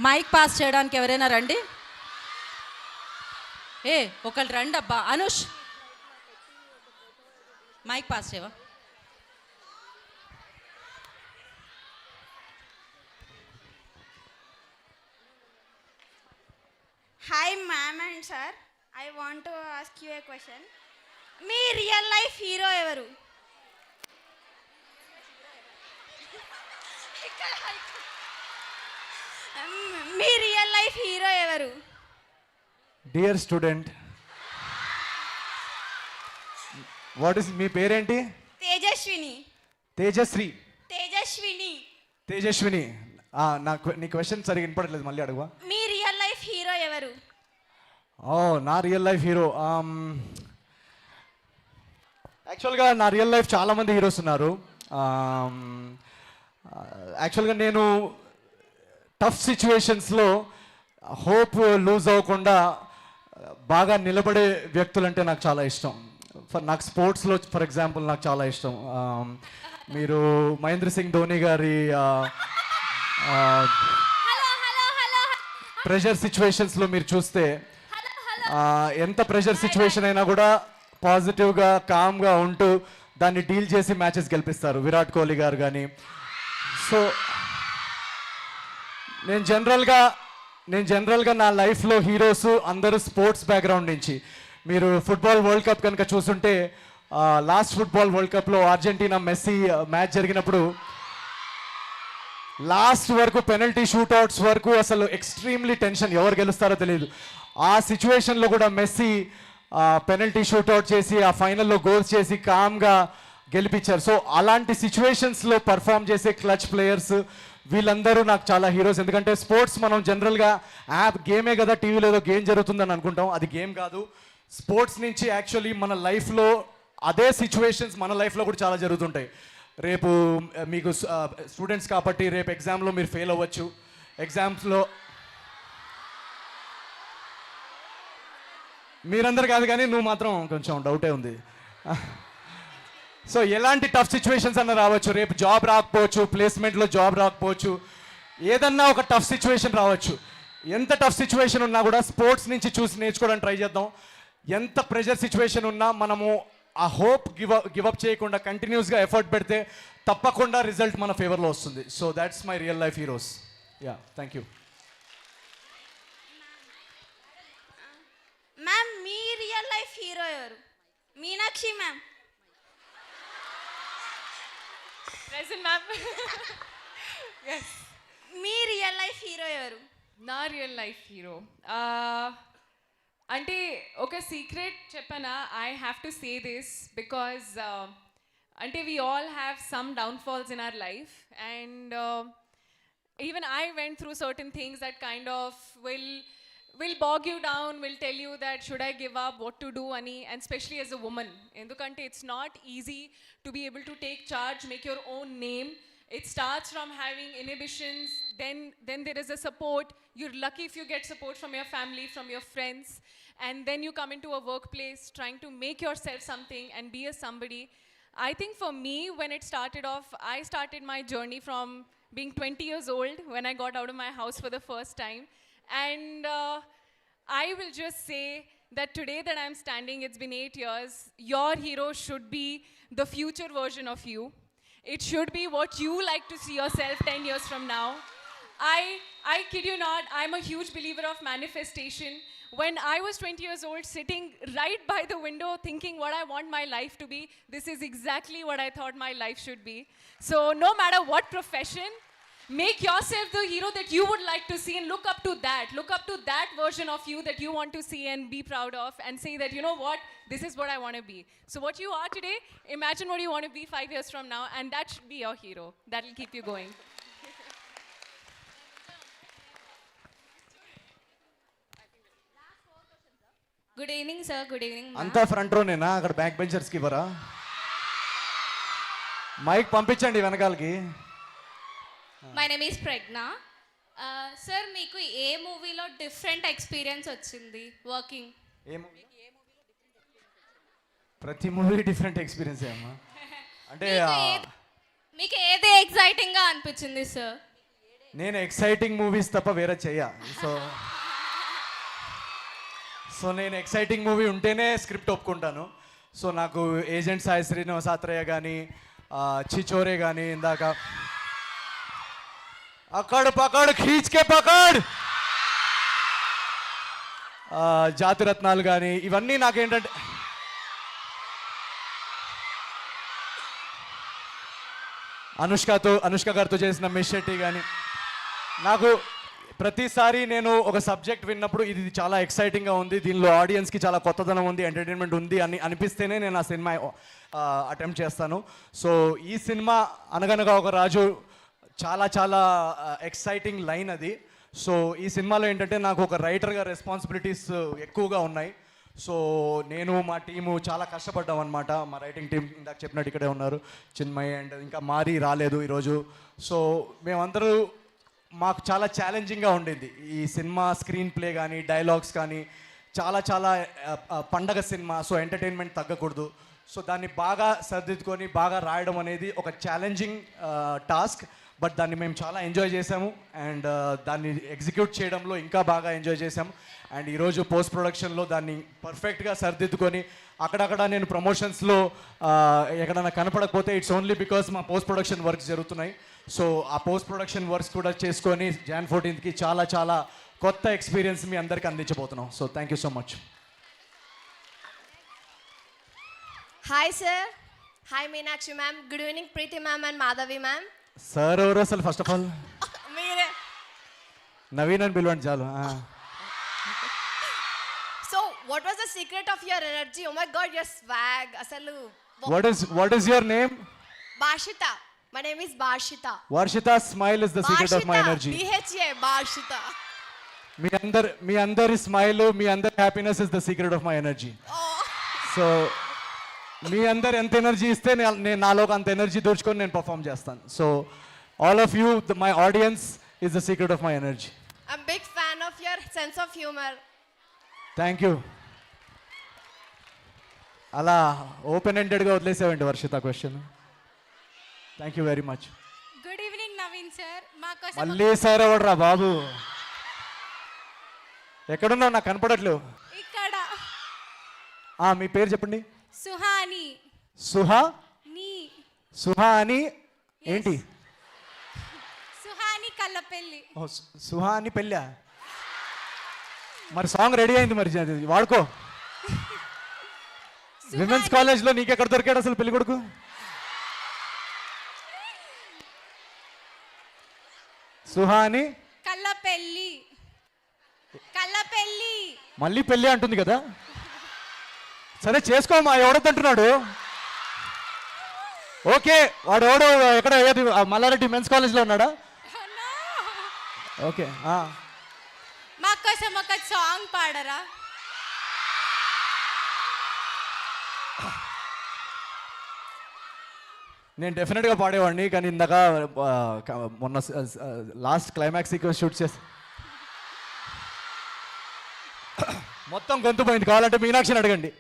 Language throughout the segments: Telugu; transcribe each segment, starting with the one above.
మైక్ పాస్ చేయడానికి ఎవరైనా రండి. ఏ ఒకళ్ళు రండి అబ్బా. అనుష్ మైక్ పాస్ చేయవా? Hi, ma'am and sir. I want to ask you a question. Me real life hero ఎవరు? మీ రియల్ లైఫ్ హీరో ఎవరు? డియర్ స్టూడెంట్, వాట్ ఇస్ మీ పేరేంటి? తేజస్విని. తేజశ్రీ. తేజస్విని. తేజస్విని. నాకు నీ క్వశ్చన్ సరిగ్గా వినపడలేదు, మళ్ళీ అడుగువా. మీ రియల్ లైఫ్ హీరో ఎవరు? ఓ నా రియల్ లైఫ్ హీరో, యాక్చువల్గా నా రియల్ లైఫ్ చాలామంది హీరోస్ ఉన్నారు. యాక్చువల్గా నేను టఫ్ సిచ్యువేషన్స్లో హోప్ లూజ్ అవ్వకుండా బాగా నిలబడే వ్యక్తులంటే నాకు చాలా ఇష్టం. నాకు స్పోర్ట్స్లో ఫర్ ఎగ్జాంపుల్ నాకు చాలా ఇష్టం. మీరు మహేంద్ర సింగ్ ధోని గారి ప్రెషర్ సిచ్యువేషన్స్లో మీరు చూస్తే ఎంత ప్రెషర్ సిచ్యువేషన్ అయినా కూడా పాజిటివ్గా కామ్గా ఉంటూ దాన్ని డీల్ చేసి మ్యాచెస్ గెలిపిస్తారు విరాట్ కోహ్లీ గారు కానీ. సో నేను జనరల్గా నా లైఫ్లో హీరోస్ అందరూ స్పోర్ట్స్ బ్యాక్గ్రౌండ్ నుంచి. మీరు ఫుట్బాల్ వరల్డ్ కప్ కనుక చూస్తుంటే లాస్ట్ ఫుట్బాల్ వరల్డ్ కప్లో అర్జెంటీనా మెస్సీ మ్యాచ్ జరిగినప్పుడు లాస్ట్ వరకు పెనల్టీ షూట్అవుట్స్ వరకు అసలు ఎక్స్ట్రీమ్లీ టెన్షన్, ఎవరు గెలుస్తారో తెలియదు. ఆ సిచ్యువేషన్లో కూడా మెస్సీ పెనల్టీ షూట్అవుట్ చేసి ఆ ఫైనల్లో గోల్స్ చేసి కామ్గా గెలిపించారు. సో అలాంటి సిచ్యువేషన్స్లో పర్ఫామ్ చేసే క్లచ్ ప్లేయర్స్ వీళ్ళందరూ నాకు చాలా హీరోస్. ఎందుకంటే స్పోర్ట్స్ మనం జనరల్గా గేమే కదా, టీవీలో ఏదో గేమ్ జరుగుతుందని అనుకుంటాం, అది గేమ్ కాదు. స్పోర్ట్స్ నుంచి యాక్చువల్లీ మన లైఫ్లో అదే సిచ్యువేషన్స్ మన లైఫ్లో కూడా చాలా జరుగుతుంటాయి. రేపు మీకు స్టూడెంట్స్ కాబట్టి రేపు ఎగ్జామ్లో మీరు ఫెయిల్ అవ్వచ్చు. ఎగ్జామ్స్లో మీరందరు కాదు కానీ నువ్వు మాత్రం కొంచెం డౌటే ఉంది. సో ఎలాంటి టఫ్ సిచ్యువేషన్స్ అన్న రావచ్చు. రేపు జాబ్ రాకపోవచ్చు, ప్లేస్మెంట్లో జాబ్ రాకపోవచ్చు, ఏదన్నా ఒక టఫ్ సిచ్యువేషన్ రావచ్చు. ఎంత టఫ్ సిచ్యువేషన్ ఉన్నా కూడా స్పోర్ట్స్ నుంచి చూసి నేర్చుకోవడానికి ట్రై చేద్దాం. ఎంత ప్రెషర్ సిచ్యువేషన్ ఉన్నా మనము ఆ హోప్ గివప్ చేయకుండా కంటిన్యూస్గా ఎఫర్ట్ పెడితే తప్పకుండా రిజల్ట్ మన ఫేవర్లో వస్తుంది. So that's my real life heroes. Ya, thank you. Ma'am మీ రియల్ లైఫ్ హీరో ఎవరు? Meenakshi ma'am. Present, ma'am. Yes. మీ రియల్ లైఫ్ హీరో ఎవరు? నా రియల్ లైఫ్ హీరో అంటే ఒక సీక్రెట్ చెప్పనా, I have to say this because అంటే we all have some downfalls in our life and even I went through certain things that kind of will bog you down, will tell you that should I give up, what to do, ani, and especially as a woman. Endukante it's not easy to be able to take charge, make your own name. It starts from having inhibitions, then there is a support. You're lucky if you get support from your family, from your friends, and then you come into a workplace trying to make yourself something and be a somebody. I think for me, when it started off, I started my journey from being 20 years old when I got out of my house for the first time. And I will just say that today that I'm standing, it's been 8 years, your hero should be the future version of you. It should be what you like to see yourself 10 years from now. I kid you not, I'm a huge believer of manifestation. When I was 20 years old, sitting right by the window thinking what I want my life to be, this is exactly what I thought my life should be. So no matter what profession, make yourself the hero that you would like to see and look up to that version of you that you want to see and be proud of and say that, you know what, this is what I want to be. So what you are today, imagine what you want to be 5 years from now, and that should be your hero. That will keep you going. Good evening sir. Good evening. అంతా ఫ్రంట్ రోనేనా? అక్కడ బ్యాక్ బెంచర్స్కి ఇవ్వరా? మైక్ పంపించండి వెనకాలకి. My name is Pragya. Sir మీకు ఏ మూవీలో డిఫరెంట్ ఎక్స్పీరియన్స్ వచ్చింది వర్కింగ్? ప్రతి మూవీ డిఫరెంట్ ఎక్స్పీరియన్స్ అమ్మా. అంటే మీకు ఏది ఎక్సైటింగ్గా అనిపించింది సార్? నేను ఎక్సైటింగ్ మూవీస్ తప్ప వేరే చెయ్య. సో నేను ఎక్సైటింగ్ మూవీ ఉంటేనే స్క్రిప్ట్ ఒప్పుకుంటాను. సో నాకు ఏజెంట్ సాయి శ్రీనివాసాత్రేయ కానీ చిచోరే కానీ ఇందాక అక్కడ పకడ్ ఖీచ్కే పకడ్ జాతిరత్నాలు కానీ ఇవన్నీ నాకేంటంటే అనుష్క గారితో చేసిన మిస్ శెట్టి కానీ నాకు ప్రతిసారి నేను ఒక సబ్జెక్ట్ విన్నప్పుడు ఇది చాలా ఎక్సైటింగ్గా ఉంది, దీనిలో ఆడియన్స్కి చాలా కొత్తదనం ఉంది, ఎంటర్టైన్మెంట్ ఉంది అని అనిపిస్తేనే నేను ఆ సినిమా అటెంప్ట్ చేస్తాను. సో ఈ సినిమా అనగనగా ఒక రాజు చాలా చాలా ఎక్సైటింగ్ లైన్ అది. సో ఈ సినిమాలో ఏంటంటే నాకు ఒక రైటర్గా రెస్పాన్సిబిలిటీస్ ఎక్కువగా ఉన్నాయి. సో నేను మా టీము చాలా కష్టపడ్డాం అనమాట. మా రైటింగ్ టీం ఇందాక చెప్పినట్టు ఇక్కడే ఉన్నారు, చిన్మయ్ అండ్ ఇంకా మారి రాలేదు ఈరోజు. సో మేమందరూ మాకు చాలా ఛాలెంజింగ్గా ఉండింది ఈ సినిమా. స్క్రీన్ ప్లే కానీ డైలాగ్స్ కానీ చాలా చాలా పండగ సినిమా, సో ఎంటర్టైన్మెంట్ తగ్గకూడదు. సో దాన్ని బాగా సర్దిద్దుకొని బాగా రాయడం అనేది ఒక ఛాలెంజింగ్ టాస్క్. బట్ దాన్ని మేము చాలా ఎంజాయ్ చేసాము అండ్ దాన్ని ఎగ్జిక్యూట్ చేయడంలో ఇంకా బాగా ఎంజాయ్ చేసాము. అండ్ ఈరోజు పోస్ట్ ప్రొడక్షన్లో దాన్ని పర్ఫెక్ట్గా సర్దిద్దుకొని అక్కడక్కడ నేను ప్రమోషన్స్లో ఎక్కడైనా కనపడకపోతే ఇట్స్ ఓన్లీ బికాస్ మా పోస్ట్ ప్రొడక్షన్ వర్క్స్ జరుగుతున్నాయి. సో ఆ పోస్ట్ ప్రొడక్షన్ వర్క్స్ కూడా చేసుకొని Jan 14th చాలా చాలా కొత్త ఎక్స్పీరియన్స్ మీ అందరికీ అందించబోతున్నాం. So thank you so much. Hi sir. Hi Meenakshi ma'am. Good evening Preeti ma'am and Madhavi ma'am. Sir ఎవరు అసలు? First of all Mere. Naveen అని పిలవండి చాలు. So what was the secret of your energy? Oh my god, your swag. Asalu. What is your name? Bashita. My name is Bashita. Varshitha smile is the secret of my energy. BHA Bashita. మీ అందరి స్మైల్, మీ అందరి happiness is the secret of my energy. So మీ అందరు ఎంత ఎనర్జీ ఇస్తే నేను నాలో అంత ఎనర్జీ దోచుకొని నేను పర్ఫామ్ చేస్తాను. So all of you, my audience is the secret of my energy. I'm big fan of your sense of humor. Thank you. అలా ఓపెన్ ఎండెడ్గా వదిలేసావండి Varshitha question. Thank you very much. Good evening Naveen sir. మా కోసం మళ్ళీ సార్ ఎవడరా బాబు? ఎక్కడున్నావు? నాకు కనపడట్లేవు. ఇక్కడ మీ పేరు చెప్పండి. సుహాని సుహాని ఏంటి? సుహాని కల్లపెల్లి. ఓ, సుహాని పెళ్ళా? మరి సాంగ్ రెడీ అయింది, మరి అది వాడుకో. విమెన్స్ కాలేజ్లో నీకెక్కడ దొరికాడు అసలు పెళ్లి కొడుకు? సుహాని కల్లపెల్లి. మళ్ళీ పెళ్ళి అంటుంది కదా. సరే చేసుకోమా, ఎవడొద్దంటున్నాడు? ఓకే, వాడు ఎవడు ఎక్కడ ఏది మల్లారెడ్డి మెన్స్ కాలేజ్లో ఉన్నాడా? ఓకే. మా కోసం ఒక సాంగ్ పాడరా? నేను డెఫినెట్గా పాడేవాడిని, కానీ ఇందాక మొన్న లాస్ట్ క్లైమాక్స్ సీక్వెన్స్ షూట్ చేసి మొత్తం గొంతు పోయింది. కావాలంటే మీనాక్షిని అడగండి.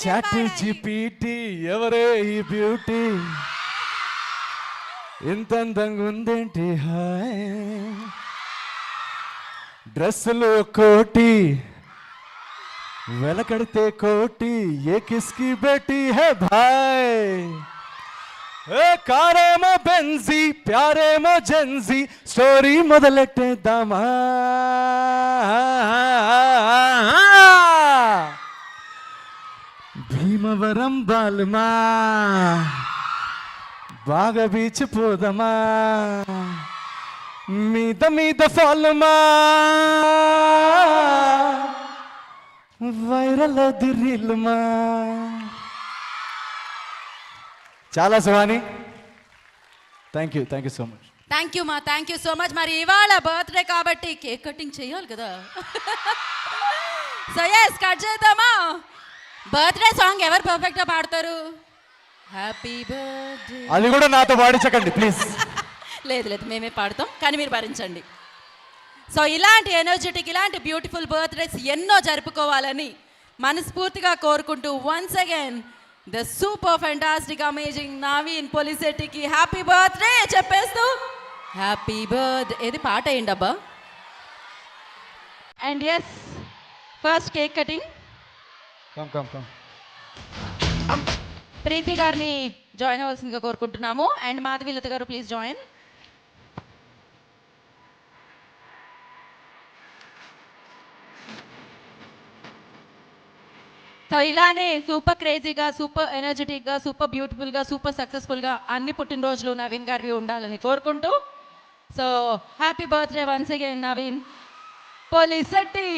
చాట్ జీపీటీ ఎవరే ఈ బ్యూటీ, ఇంత అందంగా ఉందేంటి, హాయ్ డ్రెస్సులు కోటి వెలకడితే కోటి, ఏ కిస్కి బేటీ హే భాయ్, ఏ కారేమో బెంజీ ప్యారేమో జెన్జీ, స్టోరీ మొదలెట్టేద్దామా. భీమవరం బాలుమా, బాగా బీచ్ పోదమా, మీద మీద ఫాలుమా, వైరల్ దిరిల్మా. చాలా Suhani, thank you so much. Thank you so much. మరి ఇవాళ బర్త్డే కాబట్టి కేక్ కటింగ్ చేయాలి కదా. సో ఎస్, కట్ చేద్దామా? బర్త్డే సాంగ్ ఎవరు పర్ఫెక్ట్గా పాడతారు? Happy birthday. అది కూడా నాతో పాడించకండి ప్లీజ్. లేదు మేమే పాడతాం, కానీ మీరు భరించండి. సో ఇలాంటి ఎనర్జెటిక్, ఇలాంటి బ్యూటిఫుల్ బర్త్డేస్ ఎన్నో జరుపుకోవాలని మనస్ఫూర్తిగా కోరుకుంటూ once again the super fantastic amazing Naveen పొలిసెట్టికి హ్యాపీ బర్త్డే చెప్పేస్తూ హ్యాపీ బర్త్డే ఏది పాట అయ్యండి అబ్బా. And as first cake cutting Preethi గారిని జాయిన్ అవ్వాల్సిందిగా కోరుకుంటున్నాము. అండ్ మాధవీలత గారు ప్లీజ్ జాయిన్. సో ఇలానే సూపర్ క్రేజీగా, సూపర్ ఎనర్జెటిక్గా, సూపర్ బ్యూటిఫుల్గా, సూపర్ సక్సెస్ఫుల్గా అన్ని పుట్టినరోజులు నవీన్ గారివి ఉండాలని కోరుకుంటూ, so happy birthday once again Naveen పొలిసెట్టి.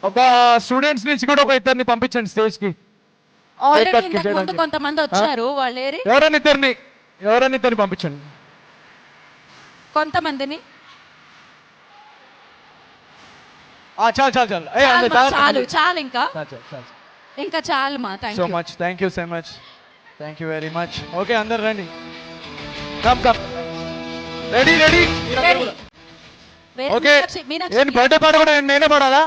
ఒక స్టూడెంట్స్ నుంచి కూడా ఒక ఇద్దరిని పంపించండి స్టేజ్ కి. ఆల్రెడీ ఇంతకు ముందు కొంతమంది వచ్చారు, వాళ్ళు ఏరి ఎవరైనా ఇద్దరిని పంపించండి. కొంతమందిని చాలు చాలు చాలు ఇంకా చాలు మా thank so you. Much, thank you very much. Okay అందరు రండి, కమ్ రెడీ. ఓకే ఏంటి బర్త్డే పాట కూడా నేనే పాడాలా?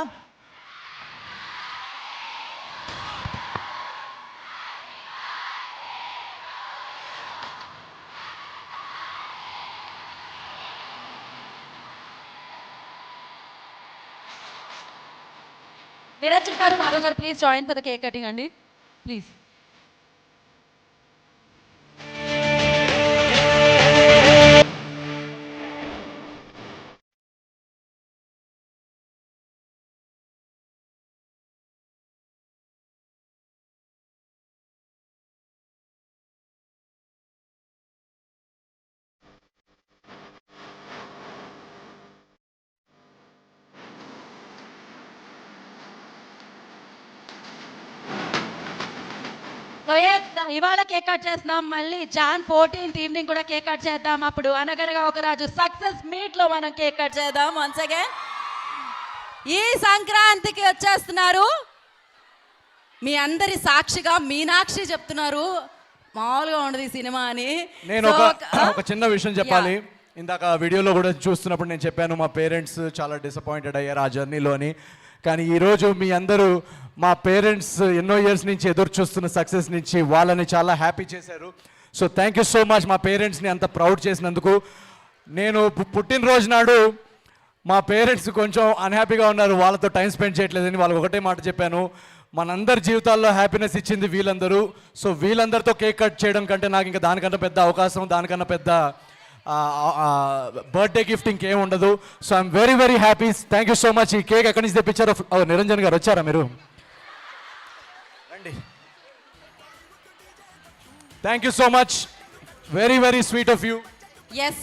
నిరంజన్ గారు, మాధవ్ గారు please join for the cake cutting అండి ప్లీజ్. ఇవాళ కేక్ కట్ చేస్తున్నాం, మళ్ళీ Jan 14th ఈవినింగ్ కూడా కేక్ కట్ చేద్దాం. అప్పుడు అనగనగా ఒక రాజు సక్సెస్ మీట్ లో మనం కేక్ కట్ చేద్దాం వన్స్ అగైన్. ఈ సంక్రాంతికి వచ్చేస్తున్నారు మీ అందరి సాక్షిగా మీనాక్షి చెప్తున్నారు మామూలుగా ఉండదు ఈ సినిమా అని. నేను ఒక చిన్న విషయం చెప్పాలి. ఇందాక వీడియోలో కూడా చూస్తున్నప్పుడు నేను చెప్పాను మా పేరెంట్స్ చాలా డిసప్పాయింటెడ్ అయ్యారు ఆ జర్నీలో అని. కానీ ఈరోజు మీ అందరూ మా పేరెంట్స్ ఎన్నో ఇయర్స్ నుంచి ఎదురు చూస్తున్న సక్సెస్ నుంచి వాళ్ళని చాలా హ్యాపీ చేశారు. So thank you so much మా పేరెంట్స్ని అంత ప్రౌడ్ చేసినందుకు. నేను పుట్టినరోజు నాడు మా పేరెంట్స్ కొంచెం అన్హ్యాపీగా ఉన్నారు, వాళ్ళతో టైం స్పెండ్ చేయట్లేదని. వాళ్ళకి ఒకటే మాట చెప్పాను, మనందరి జీవితాల్లో హ్యాపీనెస్ ఇచ్చింది వీళ్ళందరూ. సో వీళ్ళందరితో కేక్ కట్ చేయడం కంటే నాకు ఇంకా దానికన్నా పెద్ద అవకాశం, దానికన్నా పెద్ద బర్త్డే గిఫ్ట్ ఇంకేం ఉండదు. So I'm very happy. Thank you so much. ఈ కేక్ ఎక్కడి నుంచి తెప్పించారో నిరంజన్ గారు వచ్చారా మీరు? రండి. Thank you so much, very sweet of you. Yes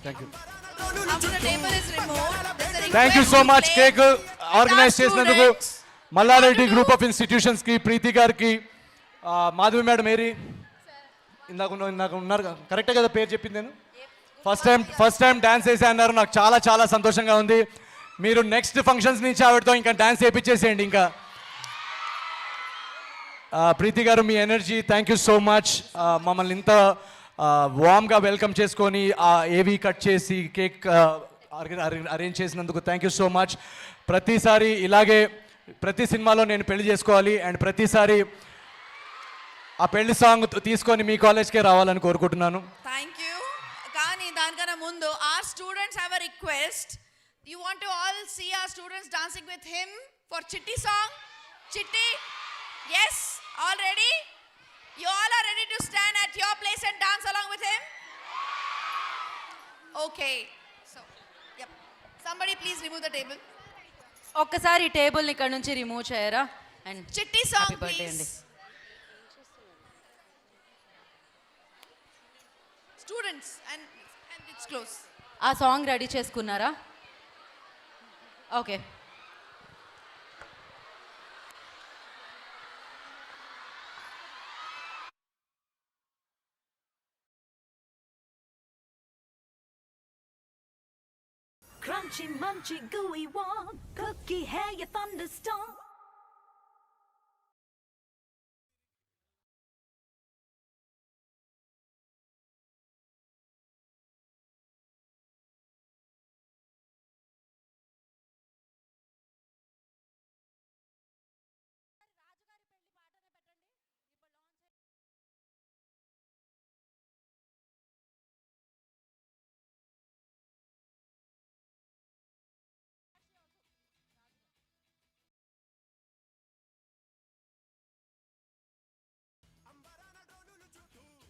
thank you so much. Cake organize చేసినందుకు మల్లారెడ్డి గ్రూప్ ఆఫ్ ఇన్స్టిట్యూషన్స్ కి, ప్రీతి గారికి, మాధవి మేడం, మేరీ ఇందాక ఉన్నారు కరెక్టే కదా పేరు చెప్పింది నేను? ఫస్ట్ టైం డాన్స్ వేసే అన్నారు. నాకు చాలా సంతోషంగా ఉంది. మీరు నెక్స్ట్ ఫంక్షన్స్ నుంచి ఆవిడతో ఇంకా డాన్స్ వేయించేసేయండి. ఇంకా ప్రీతి గారు మీ energy, thank you so much. మమ్మల్ని ఇంత వామ్గా వెల్కమ్ చేసుకొని ఏవి కట్ చేసి కేక్ అరేంజ్ చేసినందుకు థ్యాంక్ యూ సో మచ్. ప్రతిసారి ఇలాగే ప్రతి సినిమాలో నేను పెళ్లి చేసుకోవాలి అండ్ ప్రతిసారి ఆ పెళ్లి సాంగ్ తీసుకొని మీ కాలేజ్కే రావాలని కోరుకుంటున్నాను. Thank you. కానీ దానికన్నా ముందు our students have a request. You want to all see our students dancing with him for Chitti song? Chitti? Yes? All ready? You all are ready to stand at your place and dance along with him? Okay. So, yep. Somebody please remove the table. ఒక్కసారి ఈ టేబుల్ని ఇక్కడ నుంచి రిమూవ్ చేయరా? And Chitti song happy birthday please. అండి. Students and it's close. ఆ సాంగ్ రెడీ చేసుకున్నారా? Okay. Crunchy, munchy, gooey one, cookie hair, you thunderstorm.